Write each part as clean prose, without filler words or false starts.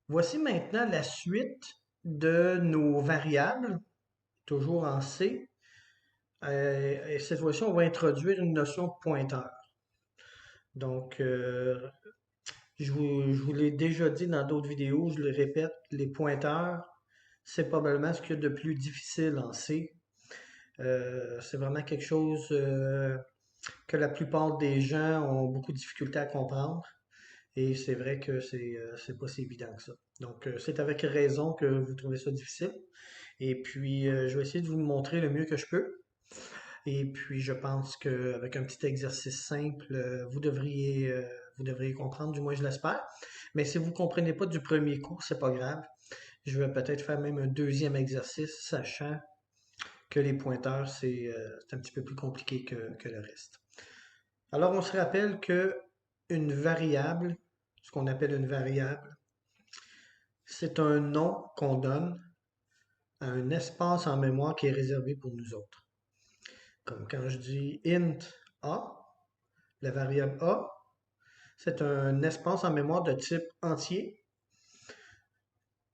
Voici maintenant la suite de nos variables, toujours en C. Et cette fois-ci, on va introduire une notion de pointeur. Donc, je vous l'ai déjà dit dans d'autres vidéos, je le répète, les pointeurs, c'est probablement ce qu'il y a de plus difficile en C. C'est vraiment quelque chose que la plupart des gens ont beaucoup de difficulté à comprendre. Et c'est vrai que c'est pas si évident que ça. Donc, c'est avec raison que vous trouvez ça difficile. Et puis, je vais essayer de vous le montrer le mieux que je peux. Et puis, je pense qu'avec un petit exercice simple, vous devriez comprendre, du moins je l'espère. Mais si vous ne comprenez pas du premier coup, c'est pas grave. Je vais peut-être faire même un deuxième exercice, sachant que les pointeurs, c'est un petit peu plus compliqué que le reste. Alors, on se rappelle que une variable, ce qu'on appelle une variable, c'est un nom qu'on donne à un espace en mémoire qui est réservé pour nous autres. Comme quand je dis int a, la variable a, c'est un espace en mémoire de type entier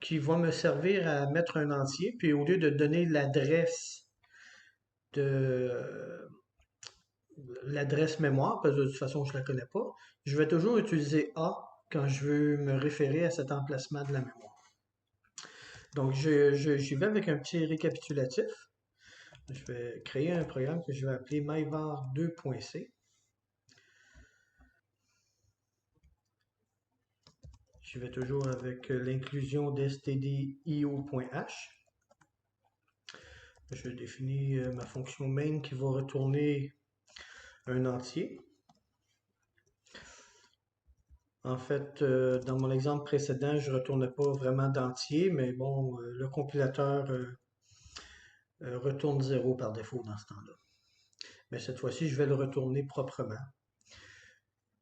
qui va me servir à mettre un entier, puis au lieu de donner de l'adresse mémoire, parce que de toute façon je ne la connais pas, je vais toujours utiliser a quand je veux me référer à cet emplacement de la mémoire. Donc j'y vais avec un petit récapitulatif. Je vais créer un programme que je vais appeler myvar2.c. Je vais toujours avec l'inclusion d'stdio.h. Je définis ma fonction main qui va retourner un entier. En fait, dans mon exemple précédent, je ne retournais pas vraiment d'entier, mais bon, le compilateur retourne 0 par défaut dans ce temps-là. Mais cette fois-ci, je vais le retourner proprement.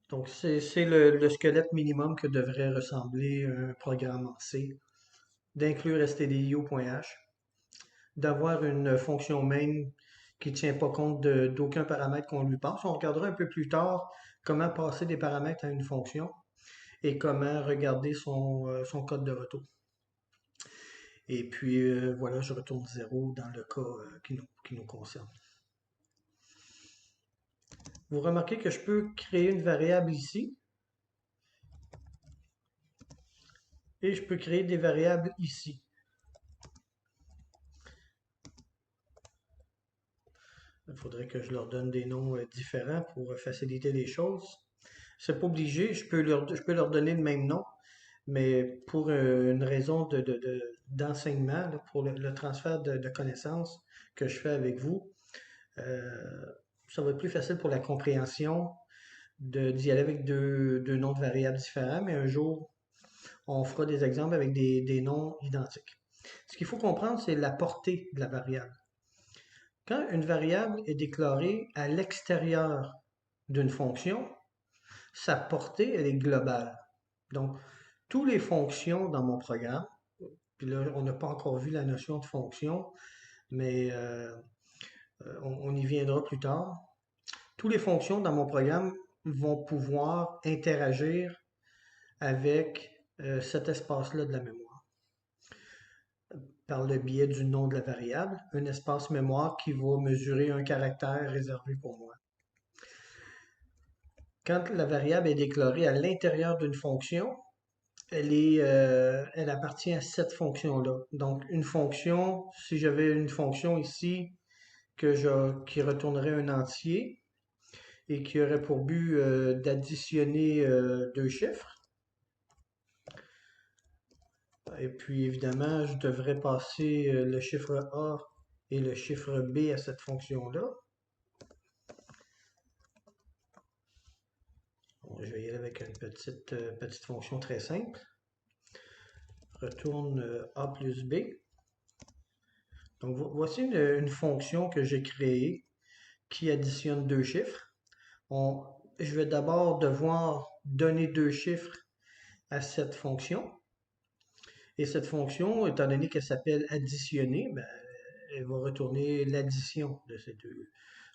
Donc, c'est le squelette minimum que devrait ressembler un programme en C, d'inclure stdio.h, d'avoir une fonction main qui ne tient pas compte d'aucun paramètre qu'on lui passe. On regardera un peu plus tard comment passer des paramètres à une fonction et comment regarder son code de retour. Et puis voilà, je retourne 0 dans le cas qui nous concerne. Vous remarquez que je peux créer une variable ici et je peux créer des variables ici. Il faudrait que je leur donne des noms différents pour faciliter les choses. C'est pas obligé, je peux leur donner le même nom, mais pour une raison d'enseignement, pour le transfert de connaissances que je fais avec vous, euh, ça va être plus facile pour la compréhension d'y aller avec deux noms de variables différents, mais un jour, on fera des exemples avec des noms identiques. Ce qu'il faut comprendre, c'est la portée de la variable. Quand une variable est déclarée à l'extérieur d'une fonction, sa portée, elle est globale. Donc, toutes les fonctions dans mon programme, puis là, on n'a pas encore vu la notion de fonction, mais on y viendra plus tard. Toutes les fonctions dans mon programme vont pouvoir interagir avec cet espace-là de la mémoire par le biais du nom de la variable, un espace mémoire qui va mesurer un caractère réservé pour moi. Quand la variable est déclarée à l'intérieur d'une fonction, elle appartient à cette fonction-là. Donc, une fonction, si j'avais une fonction ici qui retournerait un entier et qui aurait pour but d'additionner deux chiffres, et puis évidemment, je devrais passer le chiffre A et le chiffre B à cette fonction-là. Bon, je vais y aller avec une petite fonction très simple. Retourne A plus B. Donc, voici une fonction que j'ai créée qui additionne deux chiffres. Je vais d'abord devoir donner deux chiffres à cette fonction. Et cette fonction, étant donné qu'elle s'appelle additionner, ben, elle va retourner l'addition de ces deux,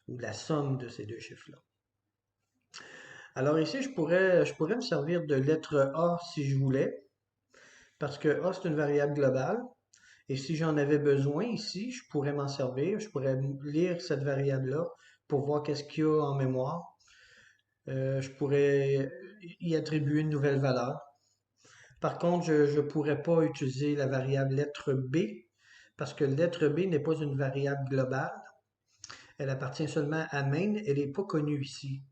ou la somme de ces deux chiffres-là. Alors ici, je pourrais me servir de lettre A si je voulais. parce que A, c'est une variable globale. Et si j'en avais besoin ici, je pourrais m'en servir. Je pourrais lire cette variable-là pour voir qu'est-ce qu'il y a en mémoire. Je pourrais y attribuer une nouvelle valeur. Par contre, je ne pourrais pas utiliser la variable lettre B parce que lettre B n'est pas une variable globale. Elle appartient seulement à main. Elle n'est pas connue ici.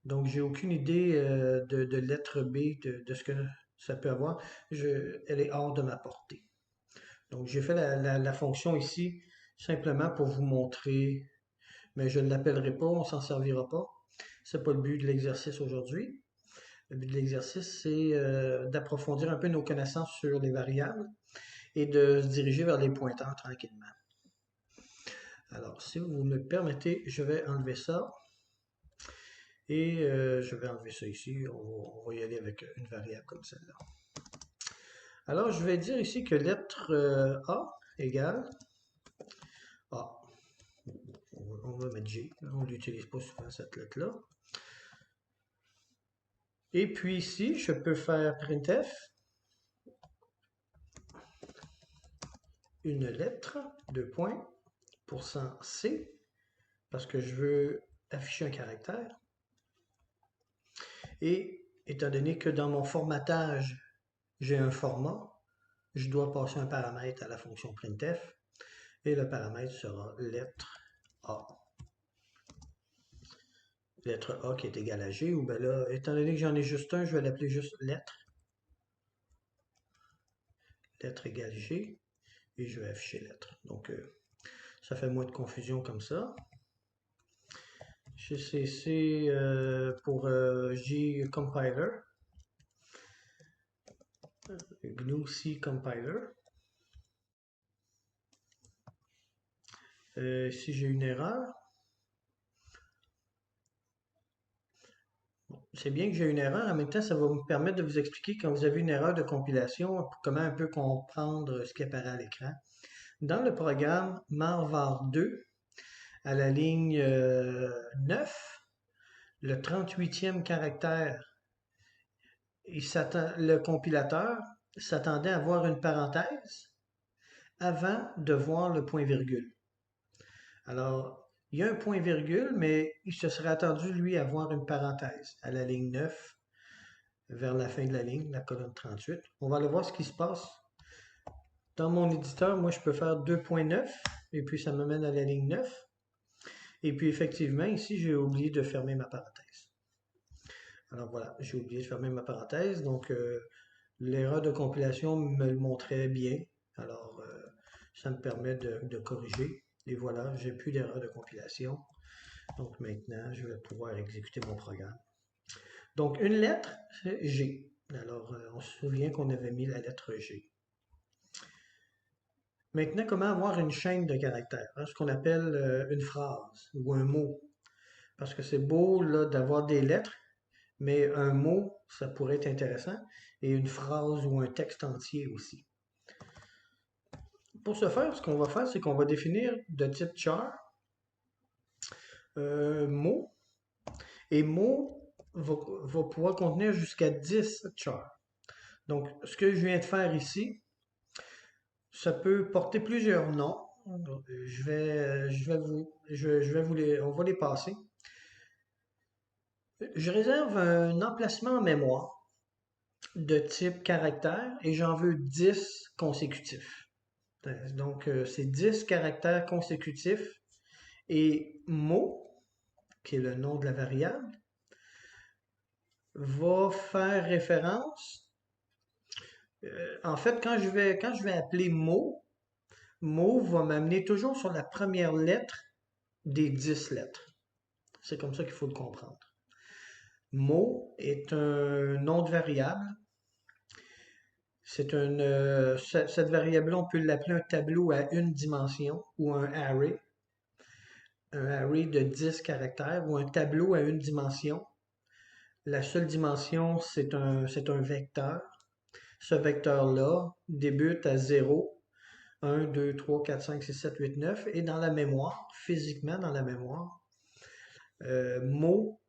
Donc, j'ai aucune idée de lettre B, de ce que ça peut avoir. Elle est hors de ma portée. Donc, j'ai fait la fonction ici simplement pour vous montrer, mais je ne l'appellerai pas, on ne s'en servira pas. C'est pas le but de l'exercice aujourd'hui. Le but de l'exercice, c'est d'approfondir un peu nos connaissances sur les variables et de se diriger vers les pointeurs tranquillement. Alors, si vous me permettez, je vais enlever ça. Et je vais enlever ça ici. On va y aller avec une variable comme celle-là. Alors, je vais dire ici que lettre A égale A. On va mettre G. On ne l'utilise pas souvent, cette lettre-là. Et puis ici, je peux faire printf une lettre, deux points, %C, parce que je veux afficher un caractère. Et étant donné que dans mon formatage, j'ai un format, je dois passer un paramètre à la fonction printf. Et le paramètre sera lettre A. Lettre A qui est égale à G, ou bien là, étant donné que j'en ai juste un, je vais l'appeler juste lettre. Lettre égale G, et je vais afficher lettre. Donc, ça fait moins de confusion comme ça. GCC pour G compiler. GNU C compiler. Si j'ai une erreur, c'est bien que j'ai une erreur, en même temps, ça va me permettre de vous expliquer quand vous avez une erreur de compilation, comment un peu comprendre ce qui apparaît à l'écran. Dans le programme marvar2, à la ligne 9, le 38e caractère, le compilateur s'attendait à voir une parenthèse avant de voir le point-virgule. Alors, il y a un point-virgule, mais il se serait attendu, lui, à voir une parenthèse à la ligne 9, vers la fin de la ligne, la colonne 38. On va aller voir ce qui se passe. Dans mon éditeur, moi, je peux faire 2.9, et puis ça me mène à la ligne 9. Et puis, effectivement, ici, j'ai oublié de fermer ma parenthèse. Alors voilà, j'ai oublié de fermer ma parenthèse, donc l'erreur de compilation me le montrait bien. Alors, ça me permet de corriger. Et voilà, j'ai plus d'erreur de compilation. Donc maintenant, je vais pouvoir exécuter mon programme. Donc, une lettre, c'est G. Alors, on se souvient qu'on avait mis la lettre G. Maintenant, comment avoir une chaîne de caractères, hein, ce qu'on appelle une phrase ou un mot. Parce que c'est beau là d'avoir des lettres, mais un mot, ça pourrait être intéressant, et une phrase ou un texte entier aussi. Pour ce faire, ce qu'on va faire, c'est qu'on va définir de type char mot, et mot va pouvoir contenir jusqu'à 10 chars. Donc, ce que je viens de faire ici, ça peut porter plusieurs noms. On va les passer. Je réserve un emplacement en mémoire de type caractère et j'en veux 10 consécutifs. Donc, c'est 10 caractères consécutifs et mot, qui est le nom de la variable, va faire référence. En fait, quand je vais appeler mot, mot va m'amener toujours sur la première lettre des 10 lettres. C'est comme ça qu'il faut le comprendre. Mot est un nom de variable. Cette variable-là, on peut l'appeler un tableau à une dimension ou un array. Un array de 10 caractères ou un tableau à une dimension. La seule dimension, c'est un vecteur. Ce vecteur-là débute à 0, 1, 2, 3, 4, 5, 6, 7, 8, 9. Et dans la mémoire, physiquement dans la mémoire, mot,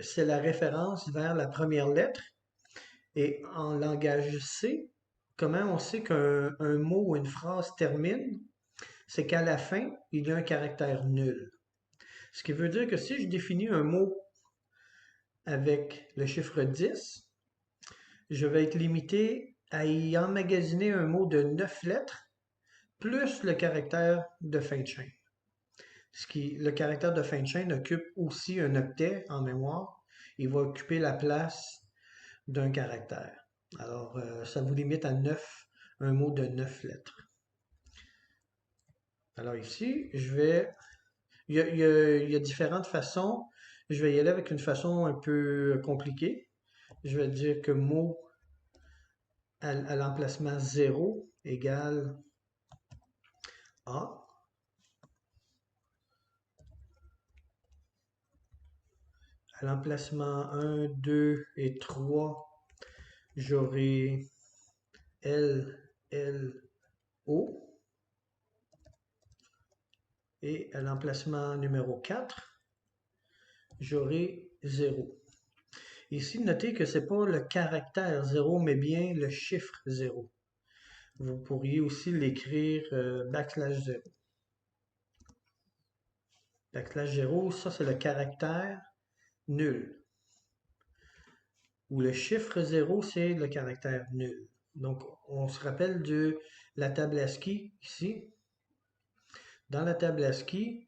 c'est la référence vers la première lettre. Et en langage C, comment on sait qu'un mot ou une phrase termine? C'est qu'à la fin, il y a un caractère nul. Ce qui veut dire que si je définis un mot avec le chiffre 10, je vais être limité à y emmagasiner un mot de 9 lettres plus le caractère de fin de chaîne. Le caractère de fin de chaîne occupe aussi un octet en mémoire. Il va occuper la place d'un caractère. Alors, ça vous limite à 9, un mot de 9 lettres. Alors ici, il y a différentes façons. Je vais y aller avec une façon un peu compliquée. Je vais dire que mot à l'emplacement 0 égale A. À l'emplacement 1, 2 et 3, j'aurai L, L, O. Et à l'emplacement numéro 4, j'aurai 0. Ici, notez que ce n'est pas le caractère 0, mais bien le chiffre 0. Vous pourriez aussi l'écrire backslash 0. Backslash 0, ça c'est le caractère nul. Ou le chiffre 0, c'est le caractère nul. Donc, on se rappelle de la table ASCII ici. Dans la table ASCII,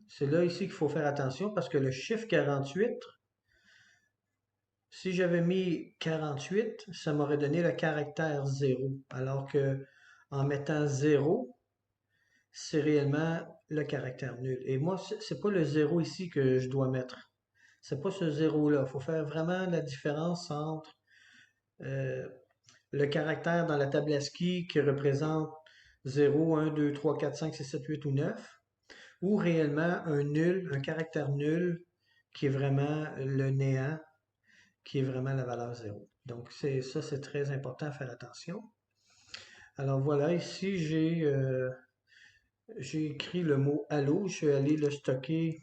c'est là ici qu'il faut faire attention parce que le chiffre 48, si j'avais mis 48, ça m'aurait donné le caractère 0. Alors que en mettant 0, c'est réellement le caractère nul. Et moi, c'est pas le 0 ici que je dois mettre. C'est pas ce 0-là. Il faut faire vraiment la différence entre euh, le caractère dans la table ASCII qui représente 0, 1, 2, 3, 4, 5, 6, 7, 8 ou 9, ou réellement un nul, un caractère nul qui est vraiment le néant, qui est vraiment la valeur 0. Donc ça, c'est très important à faire attention. Alors voilà, ici j'ai écrit le mot allô, je vais aller le stocker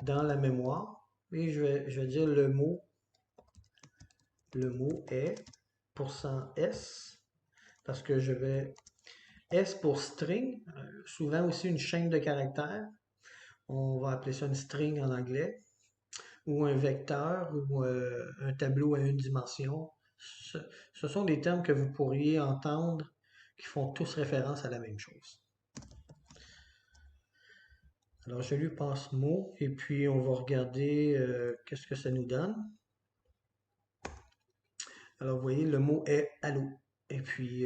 dans la mémoire et je vais dire le mot est %s parce que je vais S pour string, souvent aussi une chaîne de caractères. On va appeler ça une string en anglais, ou un vecteur, ou un tableau à une dimension. Ce sont des termes que vous pourriez entendre qui font tous référence à la même chose. Alors, je lui passe mot, et puis on va regarder qu'est-ce que ça nous donne. Alors, vous voyez, le mot est allô. Et puis,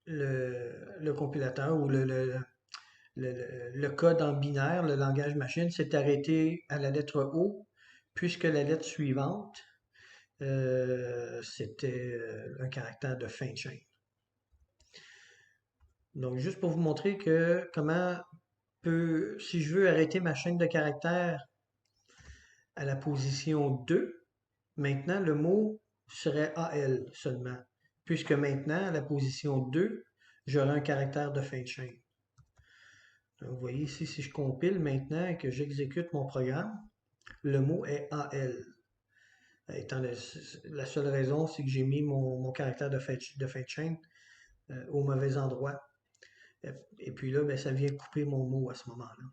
le compilateur ou le code en binaire, le langage machine, s'est arrêté à la lettre O, puisque la lettre suivante, c'était un caractère de fin de chaîne. Donc, juste pour vous montrer que si je veux arrêter ma chaîne de caractères à la position 2, maintenant le mot serait AL seulement, puisque maintenant, à la position 2, j'aurai un caractère de fin de chaîne. Donc, vous voyez ici, si je compile maintenant et que j'exécute mon programme, le mot est AL. La seule raison, c'est que j'ai mis mon caractère de fin de chaîne au mauvais endroit. Et puis là, ben, ça vient couper mon mot à ce moment-là.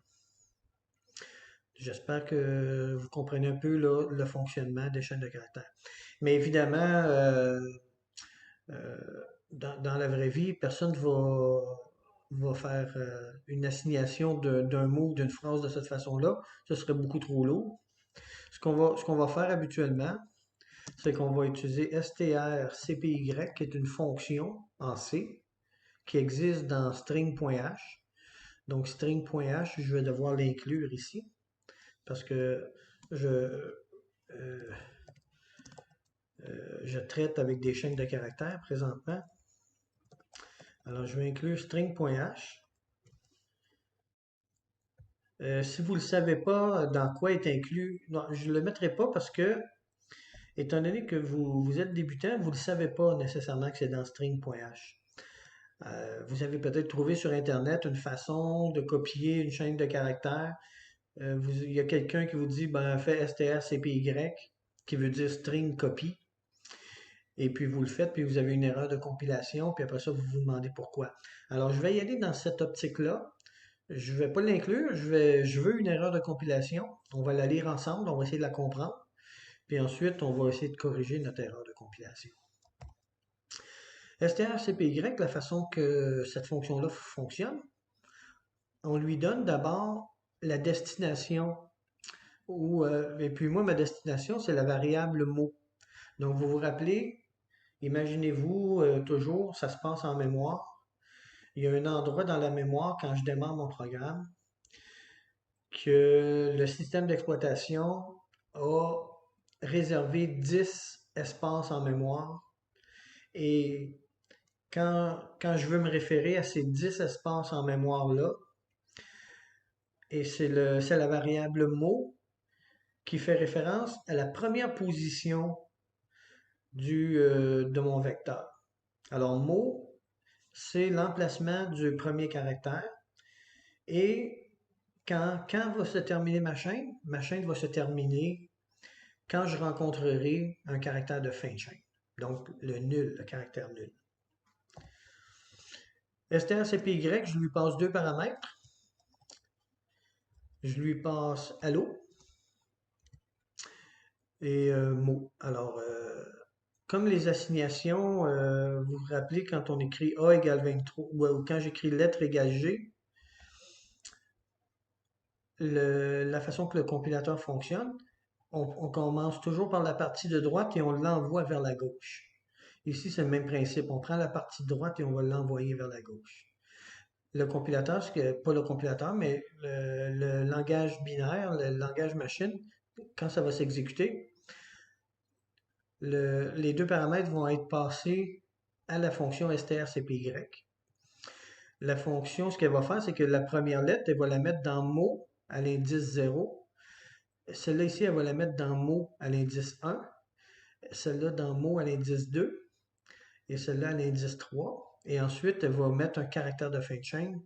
J'espère que vous comprenez un peu là, le fonctionnement des chaînes de caractères. Mais évidemment, euh, dans la vraie vie, personne va faire une assignation d'un mot ou d'une phrase de cette façon-là. Ce serait beaucoup trop lourd. Ce qu'on va faire habituellement, c'est qu'on va utiliser strcpy, qui est une fonction en C, qui existe dans string.h. Donc string.h, je vais devoir l'inclure ici, parce que je, euh, je traite avec des chaînes de caractères présentement. Alors je vais inclure string.h. Si vous ne le savez pas dans quoi est inclus, non, je ne le mettrai pas parce que, étant donné que vous êtes débutant, vous ne savez pas nécessairement que c'est dans string.h. Vous avez peut-être trouvé sur Internet une façon de copier une chaîne de caractères. Il y a quelqu'un qui vous dit, ben, fais strcpy, qui veut dire string copy. Et puis vous le faites, puis vous avez une erreur de compilation, puis après ça, vous vous demandez pourquoi. Alors, je vais y aller dans cette optique-là. Je ne vais pas l'inclure, je veux une erreur de compilation. On va la lire ensemble, on va essayer de la comprendre. Puis ensuite, on va essayer de corriger notre erreur de compilation. strcpy, la façon que cette fonction-là fonctionne, on lui donne d'abord la destination, et puis moi, ma destination, c'est la variable mot. Donc, vous vous rappelez, imaginez-vous toujours, ça se passe en mémoire. Il y a un endroit dans la mémoire, quand je démarre mon programme, que le système d'exploitation a réservé 10 espaces en mémoire. Et quand je veux me référer à ces 10 espaces en mémoire-là, et c'est la variable mot qui fait référence à la première position de mon vecteur. Alors, mot, c'est l'emplacement du premier caractère. Et quand va se terminer ma chaîne va se terminer quand je rencontrerai un caractère de fin de chaîne. Donc, le nul, le caractère nul. strcpy, je lui passe deux paramètres. Je lui passe allo et mot. Alors, comme les assignations, vous vous rappelez quand on écrit A égale 23, ou quand j'écris lettre égale G, la façon que le compilateur fonctionne, on commence toujours par la partie de droite et on l'envoie vers la gauche. Ici, c'est le même principe. On prend la partie de droite et on va l'envoyer vers la gauche. Le compilateur, pas le compilateur, mais le langage binaire, le langage machine, quand ça va s'exécuter, les deux paramètres vont être passés à la fonction strcpy. La fonction, ce qu'elle va faire, c'est que la première lettre, elle va la mettre dans mot à l'indice 0. Celle-là ici, elle va la mettre dans mot à l'indice 1. Celle-là dans mot à l'indice 2. Et celle-là à l'indice 3. Et ensuite, elle va mettre un caractère de fin de chaîne,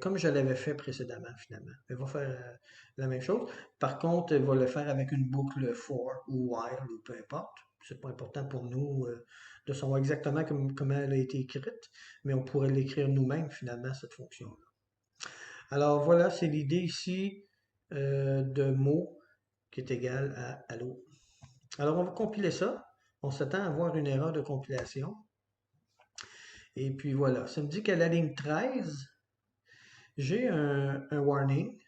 comme je l'avais fait précédemment, finalement. Elle va faire la même chose. Par contre, elle va le faire avec une boucle for ou while ou peu importe. C'est pas important pour nous de savoir exactement comment elle a été écrite, mais on pourrait l'écrire nous-mêmes, finalement, cette fonction-là. Alors voilà, c'est l'idée ici de mot qui est égal à allo. Alors on va compiler ça. On s'attend à avoir une erreur de compilation. Et puis voilà, ça me dit qu'à la ligne 13, j'ai un warning.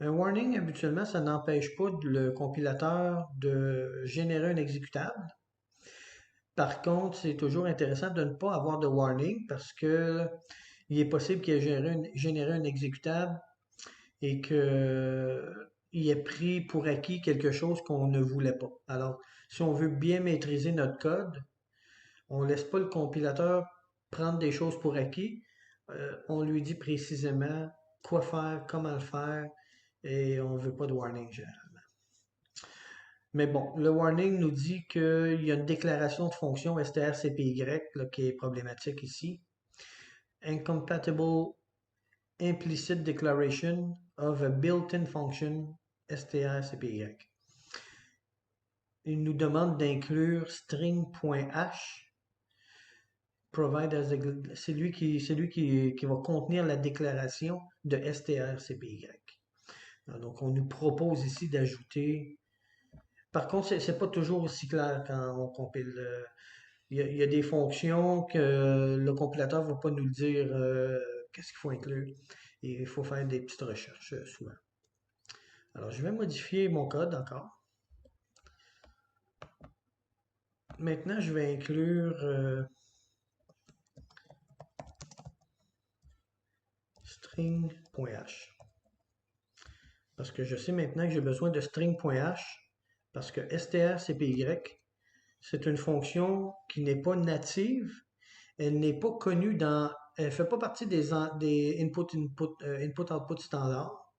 Un warning, habituellement, ça n'empêche pas le compilateur de générer un exécutable. Par contre, c'est toujours intéressant de ne pas avoir de warning parce que il est possible qu'il ait généré un exécutable et qu'il ait pris pour acquis quelque chose qu'on ne voulait pas. Alors, si on veut bien maîtriser notre code, on ne laisse pas le compilateur prendre des choses pour acquis. On lui dit précisément quoi faire, comment le faire, et on ne veut pas de warning généralement. Mais bon, le warning nous dit qu'il y a une déclaration de fonction strcpy là, qui est problématique ici. Incompatible implicit declaration of a built-in function strcpy. Il nous demande d'inclure string.h. C'est lui qui va contenir la déclaration de strcpy. Donc, on nous propose ici d'ajouter. Par contre, c'est pas toujours aussi clair quand on compile. Il y a des fonctions que le compilateur ne va pas nous le dire qu'est-ce qu'il faut inclure. Et il faut faire des petites recherches souvent. Alors, je vais modifier mon code encore. Maintenant, je vais inclure string.h. Parce que je sais maintenant que j'ai besoin de string.h parce que strcpy, c'est une fonction qui n'est pas native. Elle n'est pas connue elle ne fait pas partie des input-output standards.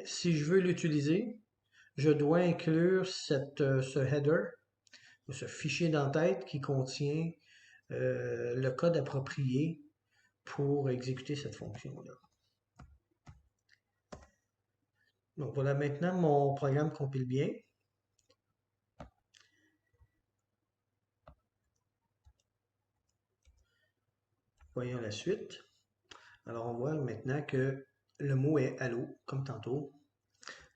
Si je veux l'utiliser, je dois inclure ce header, ce fichier d'entête qui contient le code approprié pour exécuter cette fonction-là. Donc voilà, maintenant mon programme compile bien. Voyons la suite. Alors, on voit maintenant que le mot est allô, comme tantôt.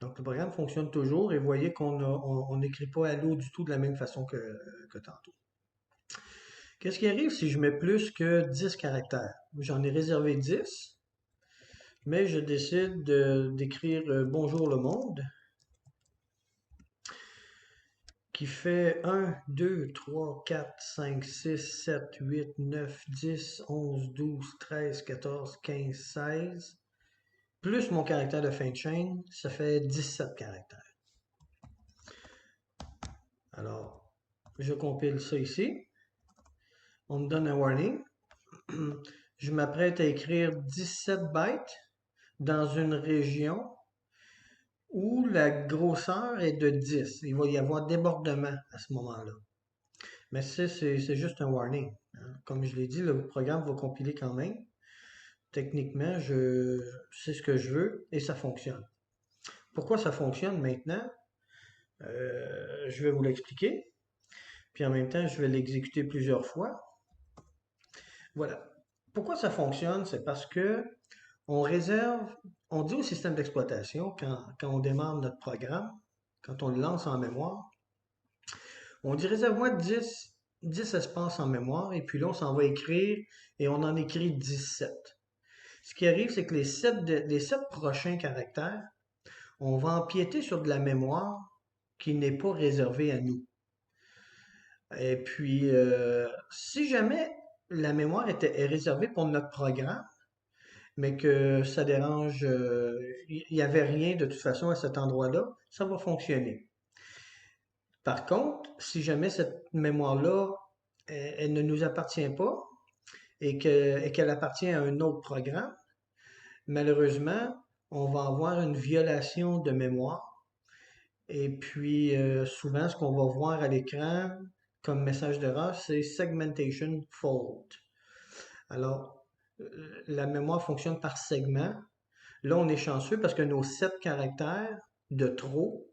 Donc, le programme fonctionne toujours et vous voyez qu'on n'écrit pas allô du tout de la même façon que tantôt. Qu'est-ce qui arrive si je mets plus que 10 caractères? J'en ai réservé 10, mais je décide d'écrire Bonjour le monde, qui fait 1, 2, 3, 4, 5, 6, 7, 8, 9, 10, 11, 12, 13, 14, 15, 16, plus mon caractère de fin de chaîne, ça fait 17 caractères. Alors, je compile ça ici. On me donne un warning. Je m'apprête à écrire 17 bytes dans une région où la grosseur est de 10. Il va y avoir débordement à ce moment-là. Mais c'est juste un warning, hein. Comme je l'ai dit, le programme va compiler quand même. Techniquement, je sais ce que je veux et ça fonctionne. Pourquoi ça fonctionne maintenant? Je vais vous l'expliquer. Puis en même temps, je vais l'exécuter plusieurs fois. Voilà. Pourquoi ça fonctionne? C'est parce que on réserve, on dit au système d'exploitation, quand on démarre notre programme, quand on le lance en mémoire, on dit réserve-moi 10 espaces en mémoire, et puis là, on s'en va écrire, et on en écrit 17. Ce qui arrive, c'est que les 7 prochains caractères, on va empiéter sur de la mémoire qui n'est pas réservée à nous. Et puis, si jamais la mémoire est réservée pour notre programme, mais que ça dérange, il n'y avait rien de toute façon à cet endroit-là, ça va fonctionner. Par contre, si jamais cette mémoire-là, elle ne nous appartient pas et qu'elle appartient à un autre programme, malheureusement, on va avoir une violation de mémoire. Et puis, souvent, ce qu'on va voir à l'écran comme message d'erreur, c'est segmentation fault. Alors, la mémoire fonctionne par segment. Là, on est chanceux parce que nos 7 caractères de trop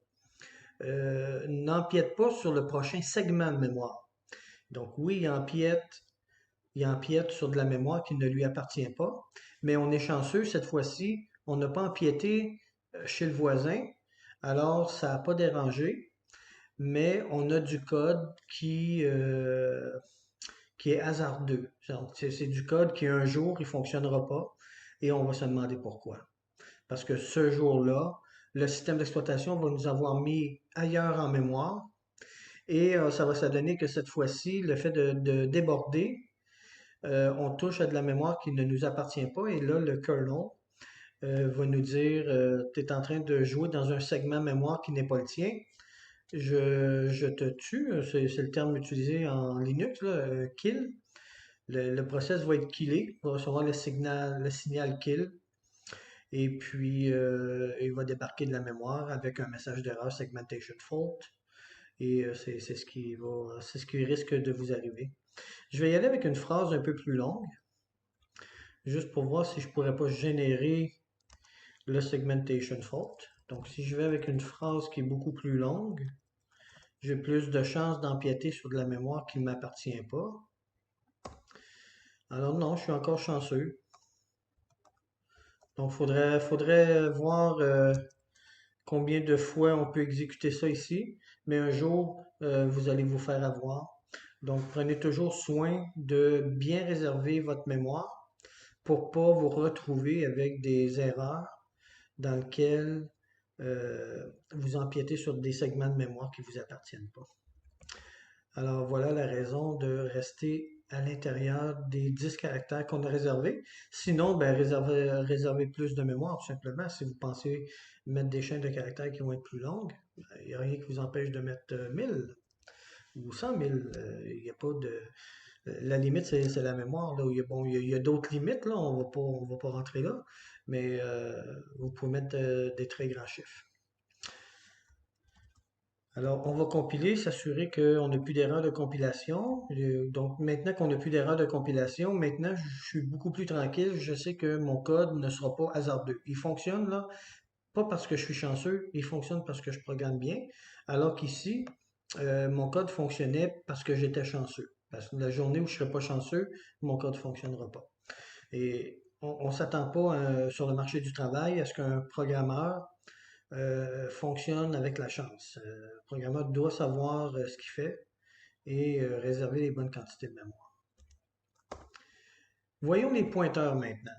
n'empiètent pas sur le prochain segment de mémoire. Donc oui, il empiète sur de la mémoire qui ne lui appartient pas, mais on est chanceux cette fois-ci, on n'a pas empiété chez le voisin, alors ça n'a pas dérangé, mais on a du code qui est hasardeux. C'est du code qui un jour, il ne fonctionnera pas et on va se demander pourquoi. Parce que ce jour-là, le système d'exploitation va nous avoir mis ailleurs en mémoire et ça va se donner que cette fois-ci, le fait de déborder, on touche à de la mémoire qui ne nous appartient pas et là, le kernel va nous dire tu es en train de jouer dans un segment mémoire qui n'est pas le tien. Je te tue, c'est le terme utilisé en Linux, là, kill. Le process va être killé, va recevoir le signal kill. Et puis, il va débarquer de la mémoire avec un message d'erreur segmentation fault. Et c'est ce qui risque de vous arriver. Je vais y aller avec une phrase un peu plus longue, juste pour voir si je pourrais pas générer le segmentation fault. Donc, si je vais avec une phrase qui est beaucoup plus longue, j'ai plus de chances d'empiéter sur de la mémoire qui ne m'appartient pas. Alors non, je suis encore chanceux. Donc, faudrait voir combien de fois on peut exécuter ça ici, mais un jour, vous allez vous faire avoir. Donc, prenez toujours soin de bien réserver votre mémoire pour pas vous retrouver avec des erreurs dans lesquelles vous empiétez sur des segments de mémoire qui vous appartiennent pas. Alors voilà la raison de rester à l'intérieur des 10 caractères qu'on a réservés. Sinon, ben, réservez plus de mémoire, tout simplement. Si vous pensez mettre des chaînes de caractères qui vont être plus longues, il n'y a rien qui vous empêche de mettre 1000 ou 100 000. Il n'y a pas de... La limite, c'est la mémoire. Là, où il y a d'autres limites, là, on va pas rentrer là, mais vous pouvez mettre des très grands chiffres. Alors, on va compiler, s'assurer qu'on n'a plus d'erreur de compilation. Donc, maintenant qu'on n'a plus d'erreur de compilation, maintenant, je suis beaucoup plus tranquille. Je sais que mon code ne sera pas hasardeux. Il fonctionne là, pas parce que je suis chanceux, il fonctionne parce que je programme bien. Alors qu'ici, mon code fonctionnait parce que j'étais chanceux. Parce que la journée où je ne serai pas chanceux, mon code ne fonctionnera pas. Et on ne s'attend pas sur le marché du travail à ce qu'un programmeur fonctionne avec la chance. Le programmeur doit savoir ce qu'il fait et réserver les bonnes quantités de mémoire. Voyons les pointeurs maintenant.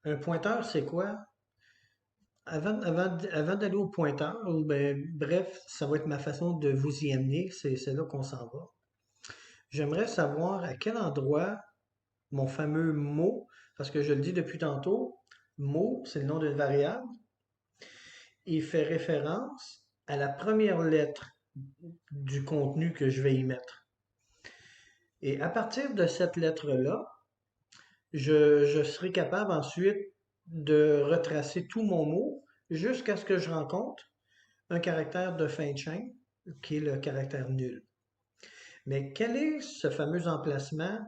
Un pointeur, c'est quoi? Avant d'aller au pointeur, ou ben, bref, ça va être ma façon de vous y amener, c'est là qu'on s'en va. J'aimerais savoir à quel endroit mon fameux mot, parce que je le dis depuis tantôt, mot, c'est le nom d'une variable, il fait référence à la première lettre du contenu que je vais y mettre. Et à partir de cette lettre-là, je serai capable ensuite de retracer tout mon mot jusqu'à ce que je rencontre un caractère de fin de chaîne, qui est le caractère nul. Mais quel est ce fameux emplacement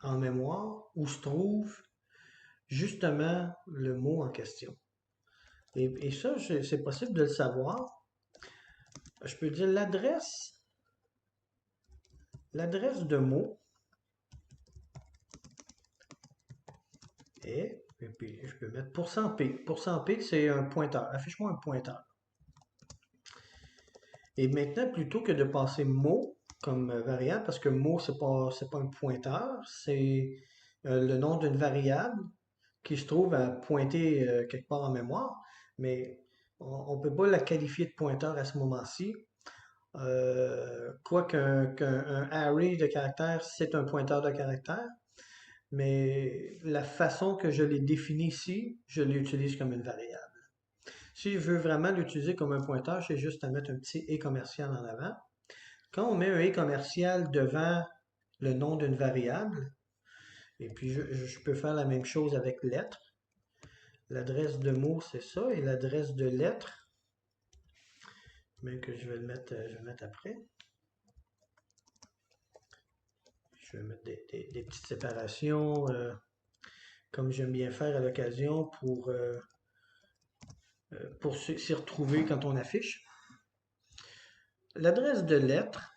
en mémoire où se trouve justement le mot en question? Et ça, c'est possible de le savoir. Je peux dire l'adresse de mot est, et puis je peux mettre %P. %P, c'est un pointeur. Affiche-moi un pointeur. Et maintenant, plutôt que de passer mot comme variable, parce que mot, c'est pas un pointeur, c'est le nom d'une variable qui se trouve à pointer quelque part en mémoire, mais on ne peut pas la qualifier de pointeur à ce moment-ci. Quoi qu'un array de caractères, c'est un pointeur de caractères, mais la façon que je l'ai défini ici, je l'utilise comme une variable. Si je veux vraiment l'utiliser comme un pointeur, j'ai juste à mettre un petit et commercial en avant. Quand on met un et commercial devant le nom d'une variable, et puis je peux faire la même chose avec lettres. L'adresse de mot, c'est ça, et l'adresse de lettres, mais que je vais le mettre après. Je vais mettre des petites séparations, comme j'aime bien faire à l'occasion pour s'y retrouver quand on affiche. L'adresse de lettres,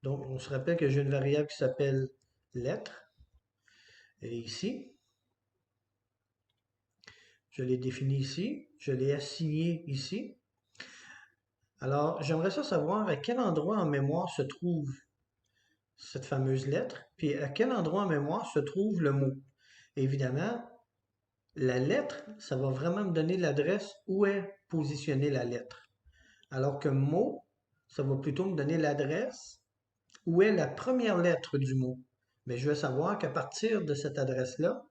donc on se rappelle que j'ai une variable qui s'appelle lettres. Elle est ici. Je l'ai définie ici. Je l'ai assignée ici. Alors, j'aimerais ça savoir à quel endroit en mémoire se trouve cette fameuse lettre, puis à quel endroit en mémoire se trouve le mot. Évidemment, la lettre, ça va vraiment me donner l'adresse où est positionnée la lettre. Alors que mot, ça va plutôt me donner l'adresse où est la première lettre du mot. Mais je veux savoir qu'à partir de cette adresse-là,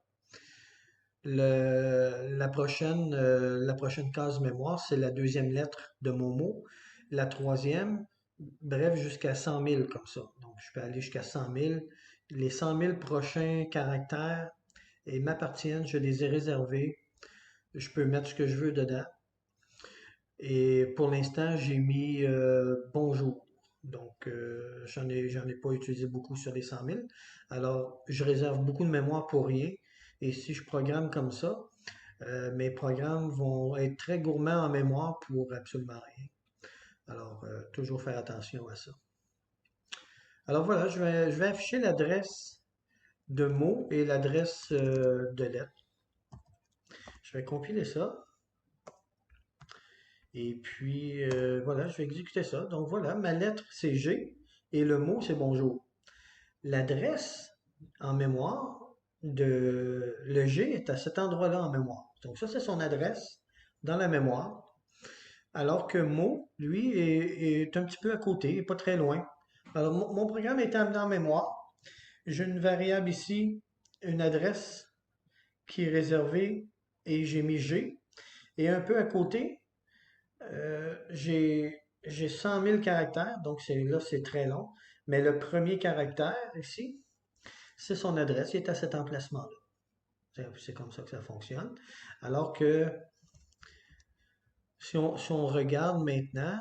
la prochaine case mémoire, c'est la deuxième lettre de mon mot. La troisième, bref, jusqu'à 100 000 comme ça. Donc, je peux aller jusqu'à 100 000. Les 100 000 prochains caractères m'appartiennent, je les ai réservés. Je peux mettre ce que je veux dedans. Et pour l'instant, j'ai mis bonjour. Donc, j'en ai pas utilisé beaucoup sur les 100 000. Alors, je réserve beaucoup de mémoire pour rien. Et si je programme comme ça, mes programmes vont être très gourmands en mémoire pour absolument rien. Alors, toujours faire attention à ça. Alors voilà, je vais afficher l'adresse de mots et l'adresse de lettres. Je vais compiler ça. Et puis, voilà, je vais exécuter ça. Donc voilà, ma lettre, c'est G et le mot, c'est bonjour. L'adresse en mémoire de le G est à cet endroit-là en mémoire. Donc ça, c'est son adresse dans la mémoire. Alors que mot, lui, est un petit peu à côté, pas très loin. Alors, mon programme est amené en mémoire. J'ai une variable ici, une adresse qui est réservée et j'ai mis G. Et un peu à côté, j'ai 100 000 caractères, donc là, c'est très long. Mais le premier caractère ici, c'est son adresse, il est à cet emplacement-là. C'est comme ça que ça fonctionne. Alors que si on regarde maintenant,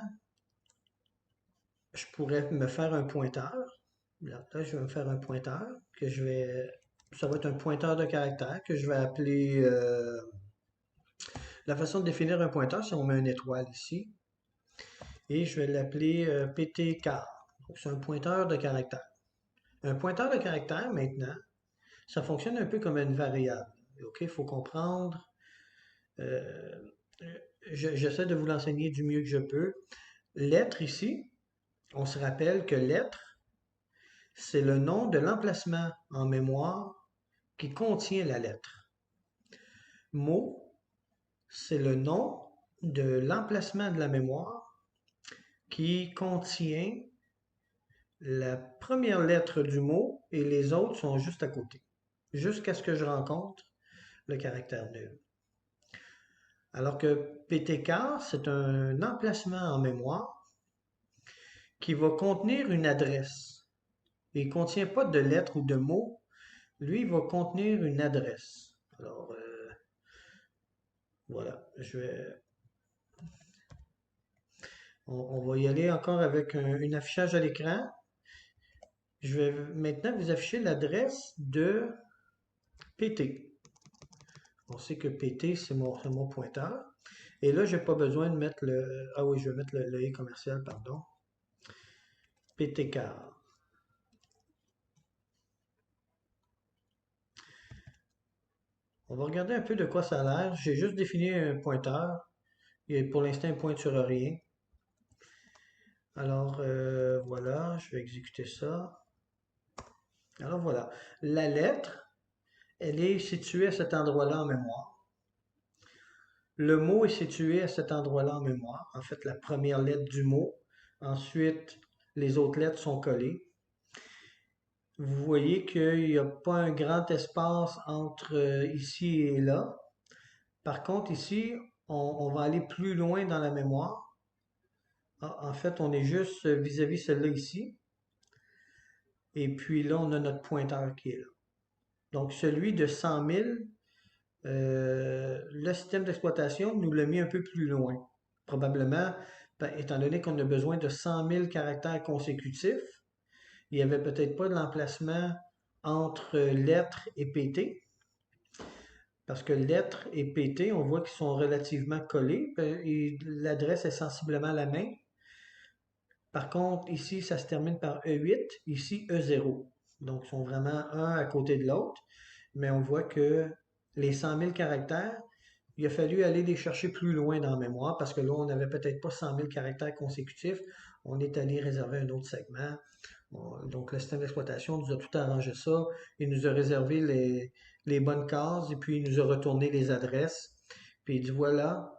je pourrais me faire un pointeur. Là, je vais me faire un pointeur ça va être un pointeur de caractère que je vais appeler. La façon de définir un pointeur, c'est on met une étoile ici et je vais l'appeler PTK. Donc, c'est un pointeur de caractère. Un pointeur de caractère, maintenant, ça fonctionne un peu comme une variable. OK, il faut comprendre. euh, J'essaie de vous l'enseigner du mieux que je peux. Lettre ici, on se rappelle que lettre, c'est le nom de l'emplacement en mémoire qui contient la lettre. Mot, c'est le nom de l'emplacement de la mémoire qui contient la première lettre du mot et les autres sont juste à côté, jusqu'à ce que je rencontre le caractère nul. Alors que PTK, c'est un emplacement en mémoire qui va contenir une adresse. Il ne contient pas de lettres ou de mots. Lui, il va contenir une adresse. Alors, voilà, on va y aller encore avec un affichage à l'écran. Je vais maintenant vous afficher l'adresse de PT. On sait que PT, c'est mon pointeur. Et là, je n'ai pas besoin de mettre le... Ah oui, je vais mettre le i commercial, pardon. PTK. On va regarder un peu de quoi ça a l'air. J'ai juste défini un pointeur. Et pour l'instant, il ne pointe sur rien. Alors, voilà, je vais exécuter ça. Alors voilà, la lettre, elle est située à cet endroit-là en mémoire. Le mot est situé à cet endroit-là en mémoire. En fait, la première lettre du mot. Ensuite, les autres lettres sont collées. Vous voyez qu'il n'y a pas un grand espace entre ici et là. Par contre, ici, on va aller plus loin dans la mémoire. Ah, en fait, on est juste vis-à-vis celle-là ici. Et puis là, on a notre pointeur qui est là. Donc, celui de 100 000, le système d'exploitation nous l'a mis un peu plus loin. Probablement, étant donné qu'on a besoin de 100 000 caractères consécutifs, il n'y avait peut-être pas de l'emplacement entre lettres et PT. Parce que lettres et PT, on voit qu'ils sont relativement collés et l'adresse est sensiblement la même. Par contre, ici, ça se termine par E8, ici E0. Donc, ils sont vraiment un à côté de l'autre. Mais on voit que les 100 000 caractères, il a fallu aller les chercher plus loin dans la mémoire parce que là, on n'avait peut-être pas 100 000 caractères consécutifs. On est allé réserver un autre segment. Donc, le système d'exploitation nous a tout arrangé ça. Il nous a réservé les bonnes cases et puis il nous a retourné les adresses. Puis il dit voilà,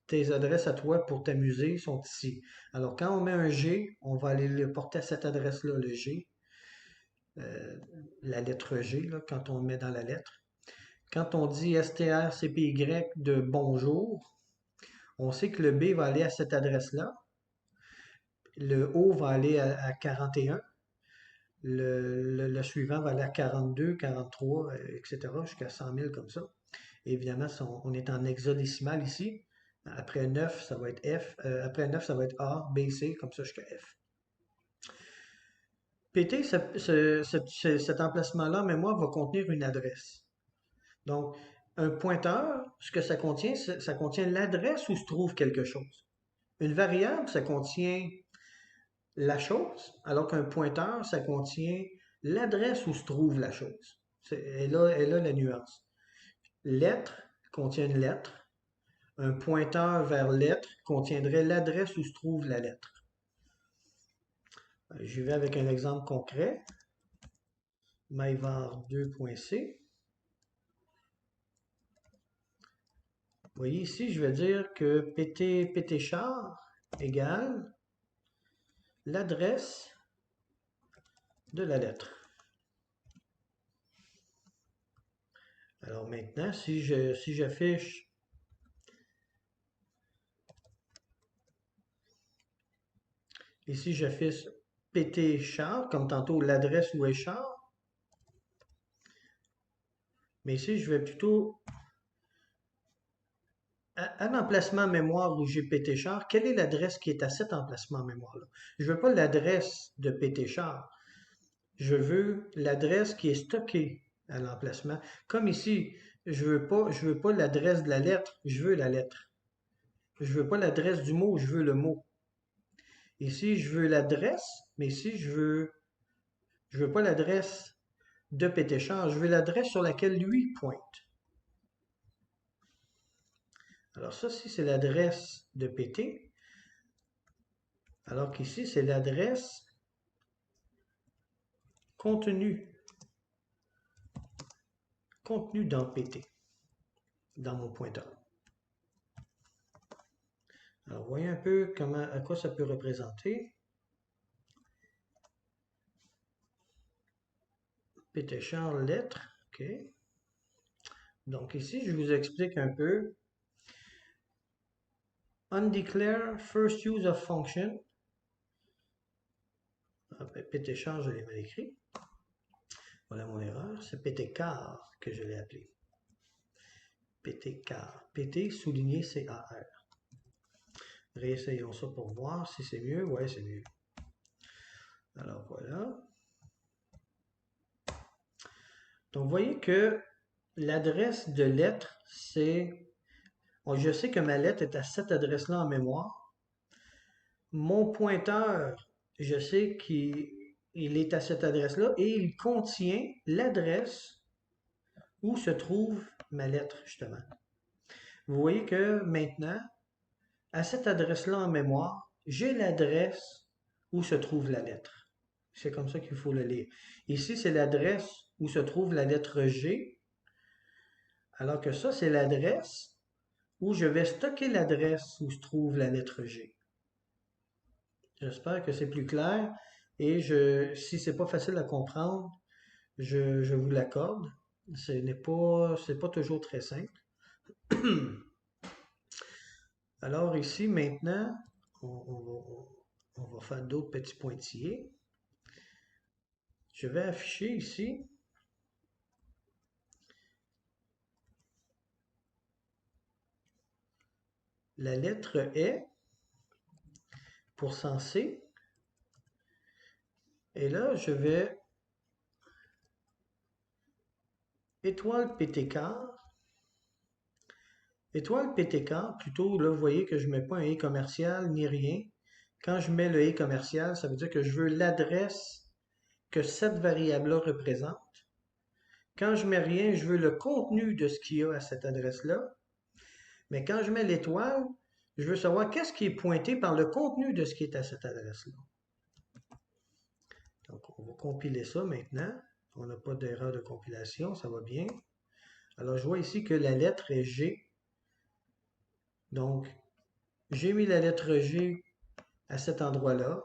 tes adresses à toi pour t'amuser sont ici. Alors, quand on met un G, on va aller le porter à cette adresse-là, le G, euh, la lettre G, là, quand on le met dans la lettre. Quand on dit strcpy de bonjour, on sait que le B va aller à cette adresse-là. Le O va aller à 41. Le suivant va aller à 42, 43, etc., jusqu'à 100 000 comme ça. Évidemment, on est en hexadécimal ici. Après 9, ça va être F. Après 9, ça va être A, B, C, comme ça jusqu'à F. PT, cet emplacement-là en mémoire va contenir une adresse. Donc, un pointeur, ce que ça contient l'adresse où se trouve quelque chose. Une variable, ça contient la chose, alors qu'un pointeur, ça contient l'adresse où se trouve la chose. Elle a la nuance. Lettre contient une lettre. Un pointeur vers lettre contiendrait l'adresse où se trouve la lettre. J'y vais avec un exemple concret. myvar2.c. Vous voyez ici, je vais dire que ptchar égale l'adresse de la lettre. Alors maintenant, si j'affiche ici, j'affiche ptchar, comme tantôt l'adresse où est char, mais ici, je vais plutôt à l'emplacement mémoire où j'ai ptchar, quelle est l'adresse qui est à cet emplacement mémoire-là? Je ne veux pas l'adresse de ptchar. Je veux l'adresse qui est stockée à l'emplacement. Comme ici, je veux pas l'adresse de la lettre, je veux la lettre. Je veux pas l'adresse du mot, je veux le mot. Ici, je veux l'adresse, mais ici, je veux pas l'adresse de PTchar, je veux l'adresse sur laquelle lui pointe. Alors ça, si c'est l'adresse de PT, alors qu'ici, c'est l'adresse contenue dans PT, dans mon pointeur. Alors, voyez un peu à quoi ça peut représenter. PTchar lettre, OK. Donc ici, je vous explique un peu. Undeclared first use of function. PTchar, je l'ai mal écrit. Voilà mon erreur. C'est PTchar que je l'ai appelé. PTchar. PT souligné CAR. Réessayons ça pour voir si c'est mieux. Ouais, c'est mieux. Alors voilà. Donc, vous voyez que l'adresse de lettre, c'est... Je sais que ma lettre est à cette adresse-là en mémoire. Mon pointeur, je sais qu'il est à cette adresse-là et il contient l'adresse où se trouve ma lettre, justement. Vous voyez que maintenant, à cette adresse-là en mémoire, j'ai l'adresse où se trouve la lettre. C'est comme ça qu'il faut le lire. Ici, c'est l'adresse où se trouve la lettre G, alors que ça, c'est l'adresse où je vais stocker l'adresse où se trouve la lettre G. J'espère que c'est plus clair et si c'est pas facile à comprendre, je vous l'accorde. C'est pas toujours très simple. Alors ici, maintenant, on va faire d'autres petits pointillés. Je vais afficher ici la lettre E pour sensé. Et là, je vais étoile PTchar. Étoile PTchar, plutôt, là, vous voyez que je ne mets pas un E commercial ni rien. Quand je mets le E commercial, ça veut dire que je veux l'adresse que cette variable-là représente. Quand je mets rien, je veux le contenu de ce qu'il y a à cette adresse-là. Mais quand je mets l'étoile, je veux savoir qu'est-ce qui est pointé par le contenu de ce qui est à cette adresse-là. Donc, on va compiler ça maintenant. On n'a pas d'erreur de compilation, ça va bien. Alors, je vois ici que la lettre est G. Donc, j'ai mis la lettre G à cet endroit-là.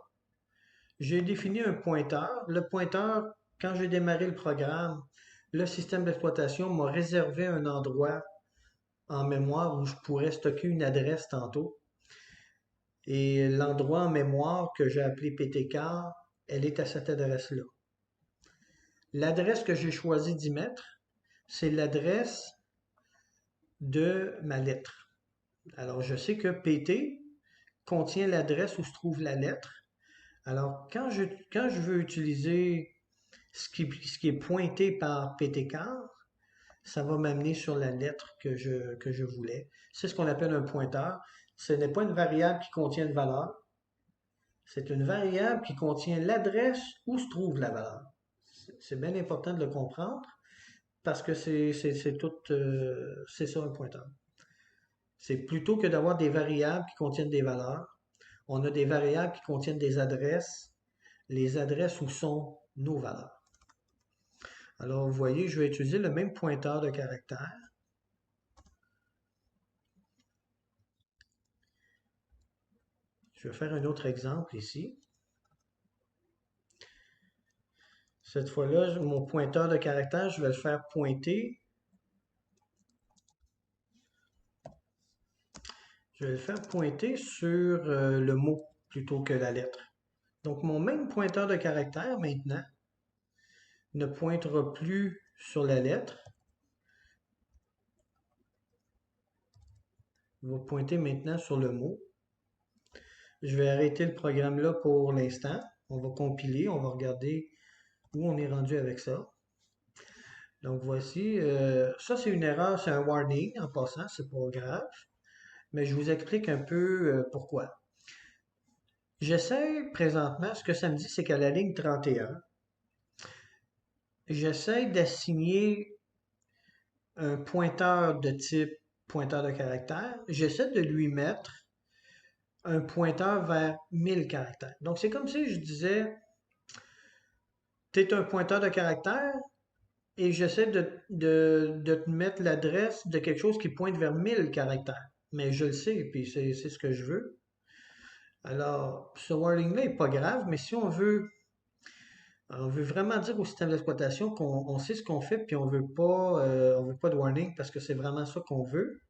J'ai défini un pointeur. Le pointeur, quand j'ai démarré le programme, le système d'exploitation m'a réservé un endroit en mémoire où je pourrais stocker une adresse tantôt. Et l'endroit en mémoire que j'ai appelé PTchar, elle est à cette adresse-là. L'adresse que j'ai choisi d'y mettre, c'est l'adresse de ma lettre. Alors, je sais que PT contient l'adresse où se trouve la lettre. Alors, quand je veux utiliser ce qui est pointé par PTchar, ça va m'amener sur la lettre que je voulais. C'est ce qu'on appelle un pointeur. Ce n'est pas une variable qui contient une valeur. C'est une variable qui contient l'adresse où se trouve la valeur. C'est bien important de le comprendre parce que c'est tout, c'est ça un pointeur. C'est plutôt que d'avoir des variables qui contiennent des valeurs, on a des variables qui contiennent des adresses, les adresses où sont nos valeurs. Alors, vous voyez, je vais utiliser le même pointeur de caractère. Je vais faire un autre exemple ici. Cette fois-là, mon pointeur de caractère, je vais le faire pointer. Je vais le faire pointer sur le mot plutôt que la lettre. Donc, mon même pointeur de caractère, maintenant, ne pointera plus sur la lettre. Il va pointer maintenant sur le mot. Je vais arrêter le programme là pour l'instant. On va compiler, on va regarder où on est rendu avec ça. Donc voici, ça c'est une erreur, c'est un warning en passant, c'est pas grave, mais je vous explique un peu pourquoi. J'essaie présentement, ce que ça me dit, c'est qu'à la ligne 31, j'essaie d'assigner un pointeur de type pointeur de caractère. J'essaie de lui mettre un pointeur vers 1000 caractères. Donc, c'est comme si je disais, tu es un pointeur de caractère et j'essaie de te mettre l'adresse de quelque chose qui pointe vers 1000 caractères. Mais je le sais, puis c'est ce que je veux. Alors, ce wording-là n'est pas grave, mais si on veut vraiment dire au système d'exploitation qu'on sait ce qu'on fait, puis on veut pas de warning parce que c'est vraiment ça qu'on veut.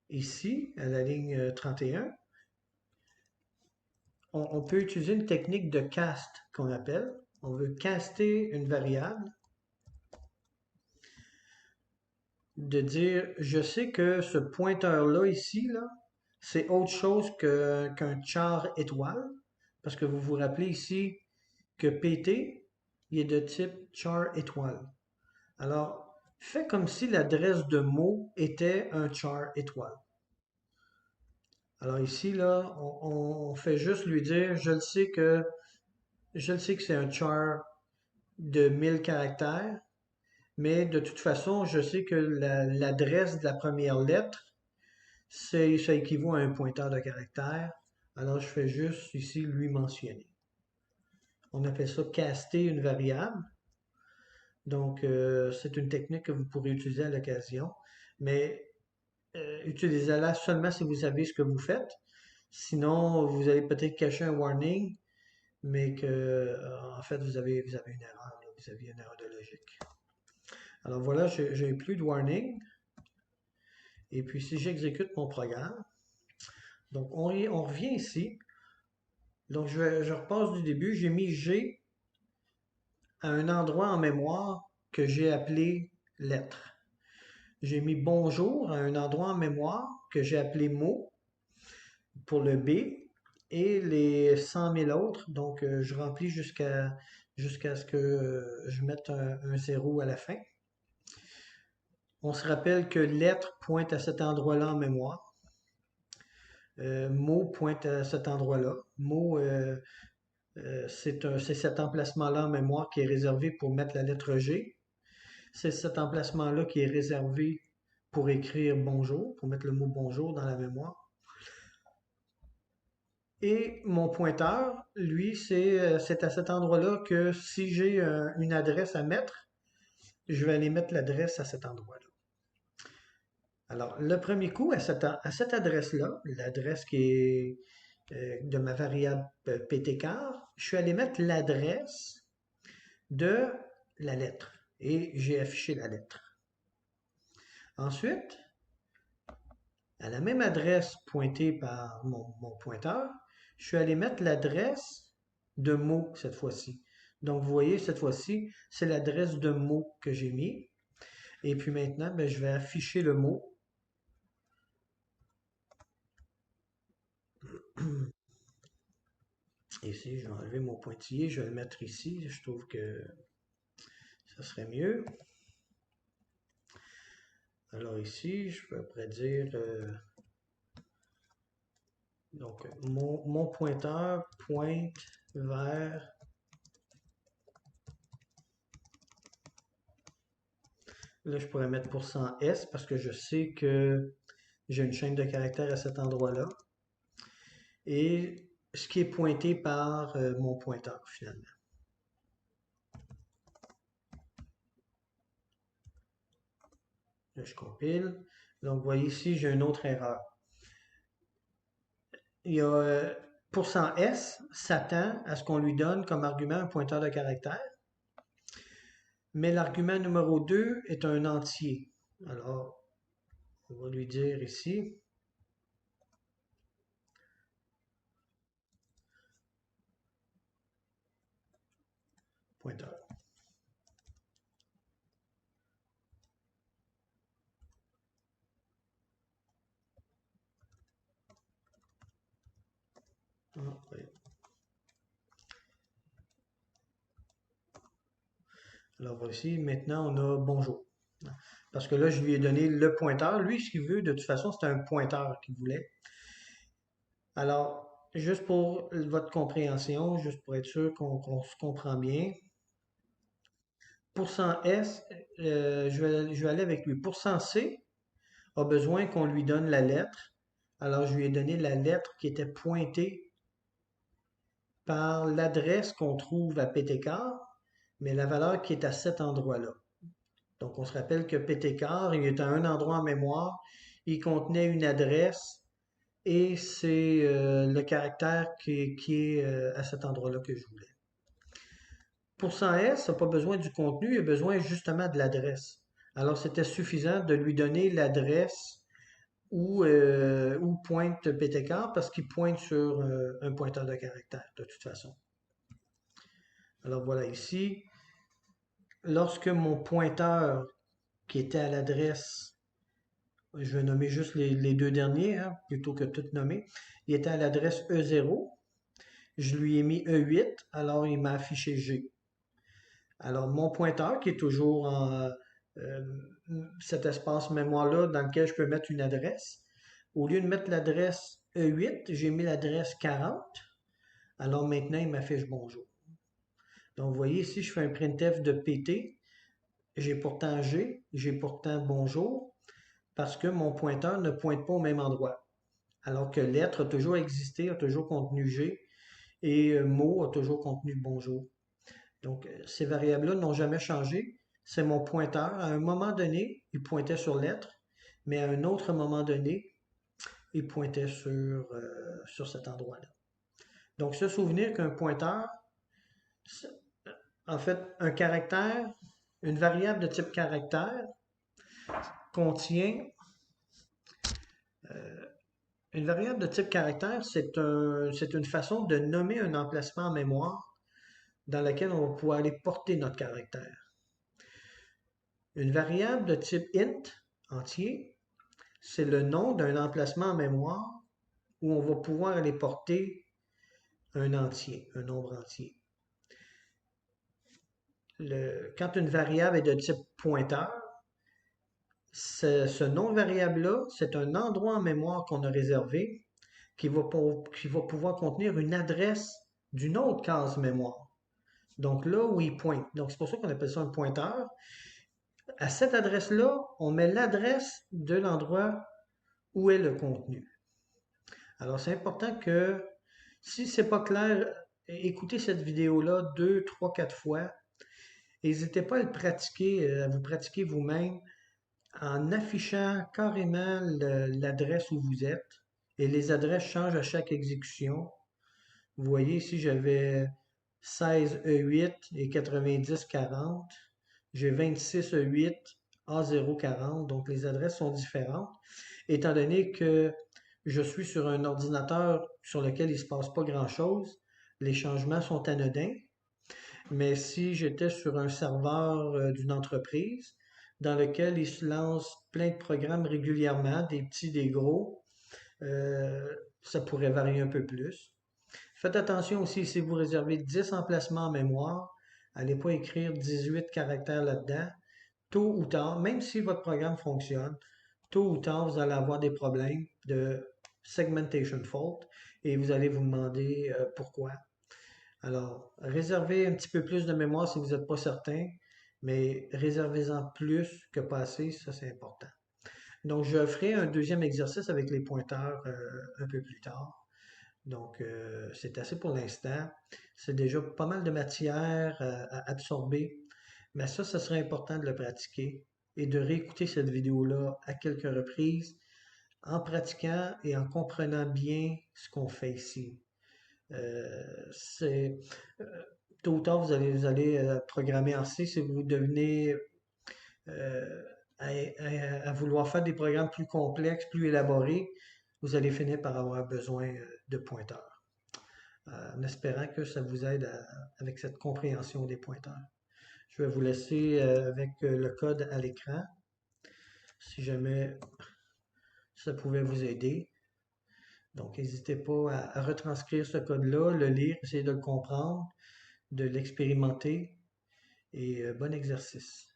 Ici, à la ligne 31, on peut utiliser une technique de cast qu'on appelle. On veut caster une variable, de dire, je sais que ce pointeur-là ici, là, c'est autre chose qu'un char étoile, parce que vous vous rappelez ici que PT, il est de type char étoile. Alors, fais comme si l'adresse de mot était un char étoile. Alors ici, là, on fait juste lui dire, je le sais que c'est un char de 1000 caractères, mais de toute façon, je sais que l'adresse de la première lettre, ça équivaut à un pointeur de caractère. Alors, je fais juste ici lui mentionner. On appelle ça caster une variable. Donc, c'est une technique que vous pourrez utiliser à l'occasion, mais utilisez-la seulement si vous savez ce que vous faites. Sinon, vous allez peut-être cacher un warning, mais que, en fait, vous avez une erreur, là. Vous aviez une erreur de logique. Alors voilà, j'ai plus de warning. Et puis, si j'exécute mon programme, donc on revient ici. Donc, je repasse du début. J'ai mis G à un endroit en mémoire que j'ai appelé lettre. J'ai mis bonjour à un endroit en mémoire que j'ai appelé mot pour le B et les 100 000 autres. Donc, je remplis jusqu'à ce que je mette un 0 à la fin. On se rappelle que lettre pointe à cet endroit-là en mémoire. Mot pointe à cet endroit-là. Mot, c'est cet emplacement-là en mémoire qui est réservé pour mettre la lettre G. C'est cet emplacement-là qui est réservé pour écrire bonjour, pour mettre le mot bonjour dans la mémoire. Et mon pointeur, lui, c'est à cet endroit-là que si j'ai une adresse à mettre, je vais aller mettre l'adresse à cet endroit-là. Alors, le premier coup, à cette adresse-là, l'adresse qui est de ma variable ptcar, je suis allé mettre l'adresse de la lettre et j'ai affiché la lettre. Ensuite, à la même adresse pointée par mon pointeur, je suis allé mettre l'adresse de mot cette fois-ci. Donc, vous voyez, cette fois-ci, c'est l'adresse de mot que j'ai mis. Et puis maintenant, ben, je vais afficher le mot. Ici, je vais enlever mon pointillé, je vais le mettre ici. Je trouve que ça serait mieux. Alors ici, je peux après dire, donc mon pointeur pointe vers, là je pourrais mettre %S parce que je sais que j'ai une chaîne de caractères à cet endroit-là. Et ce qui est pointé par mon pointeur finalement. Là, je compile. Donc, vous voyez ici, j'ai une autre erreur. Il y a %S s'attend à ce qu'on lui donne comme argument un pointeur de caractère, mais l'argument numéro 2 est un entier. Alors, on va lui dire ici, pointeur. Ah, oui. Alors voici, maintenant on a bonjour. Parce que là, je lui ai donné le pointeur. Lui, ce qu'il veut, de toute façon, c'est un pointeur qu'il voulait. Alors, juste pour votre compréhension, juste pour être sûr qu'on se comprend bien, %S, je vais aller avec lui. %C a besoin qu'on lui donne la lettre. Alors, je lui ai donné la lettre qui était pointée par l'adresse qu'on trouve à PTCar, mais la valeur qui est à cet endroit-là. Donc, on se rappelle que PTCar, il est à un endroit en mémoire, il contenait une adresse et c'est le caractère qui est à cet endroit-là que je voulais. %S n'a pas besoin du contenu, il a besoin justement de l'adresse. Alors, c'était suffisant de lui donner l'adresse où pointe PTCar parce qu'il pointe sur un pointeur de caractère, de toute façon. Alors voilà ici, lorsque mon pointeur qui était à l'adresse, je vais nommer juste les deux derniers, hein, plutôt que tout nommer, il était à l'adresse E0, je lui ai mis E8, alors il m'a affiché G. Alors mon pointeur qui est toujours en euh, cet espace mémoire-là dans lequel je peux mettre une adresse, au lieu de mettre l'adresse E8, j'ai mis l'adresse 40. Alors maintenant, il m'affiche bonjour. Donc, vous voyez, ici, je fais un printf de PT. J'ai pourtant G, j'ai pourtant bonjour, parce que mon pointeur ne pointe pas au même endroit. Alors que lettre a toujours existé, a toujours contenu G, et mot a toujours contenu bonjour. Donc, ces variables-là n'ont jamais changé. C'est mon pointeur. À un moment donné, il pointait sur lettre, mais à un autre moment donné, il pointait sur cet endroit-là. Donc, se souvenir qu'un pointeur, en fait, un caractère, une variable de type caractère contient, euh, une variable de type caractère, c'est une façon de nommer un emplacement en mémoire dans lequel on va pouvoir aller porter notre caractère. Une variable de type int, entier, c'est le nom d'un emplacement en mémoire où on va pouvoir aller porter un entier, un nombre entier. Quand une variable est de type pointeur, ce nom de variable-là, c'est un endroit en mémoire qu'on a réservé qui va pouvoir contenir une adresse d'une autre case mémoire. Donc là où il pointe. Donc c'est pour ça qu'on appelle ça un pointeur. À cette adresse-là, on met l'adresse de l'endroit où est le contenu. Alors c'est important que si c'est pas clair, écoutez cette vidéo-là 2, 3, 4 fois. N'hésitez pas à le pratiquer, à vous pratiquer vous-même en affichant carrément l'adresse où vous êtes. Et les adresses changent à chaque exécution. Vous voyez ici, j'avais 16E8 et 9040. J'ai 26E8, A040. Donc les adresses sont différentes. Étant donné que je suis sur un ordinateur sur lequel il ne se passe pas grand-chose, les changements sont anodins. Mais si j'étais sur un serveur d'une entreprise dans lequel il se lance plein de programmes régulièrement, des petits, des gros, ça pourrait varier un peu plus. Faites attention aussi, si vous réservez 10 emplacements en mémoire, n'allez pas écrire 18 caractères là-dedans. Tôt ou tard, même si votre programme fonctionne, tôt ou tard, vous allez avoir des problèmes de segmentation fault et vous allez vous demander pourquoi. Alors, réservez un petit peu plus de mémoire si vous n'êtes pas certain, mais réservez-en plus que pas assez, ça c'est important. Donc, je ferai un deuxième exercice avec les pointeurs un peu plus tard. Donc, c'est assez pour l'instant. C'est déjà pas mal de matière à absorber, mais ça serait important de le pratiquer et de réécouter cette vidéo-là à quelques reprises en pratiquant et en comprenant bien ce qu'on fait ici. C'est tôt ou tard, vous allez programmer en C si vous devenez euh, à vouloir faire des programmes plus complexes, plus élaborés, vous allez finir par avoir besoin de pointeurs. En espérant que ça vous aide avec cette compréhension des pointeurs. Je vais vous laisser avec le code à l'écran, si jamais ça pouvait vous aider. Donc, n'hésitez pas à retranscrire ce code-là, le lire, essayer de le comprendre, de l'expérimenter et bon exercice.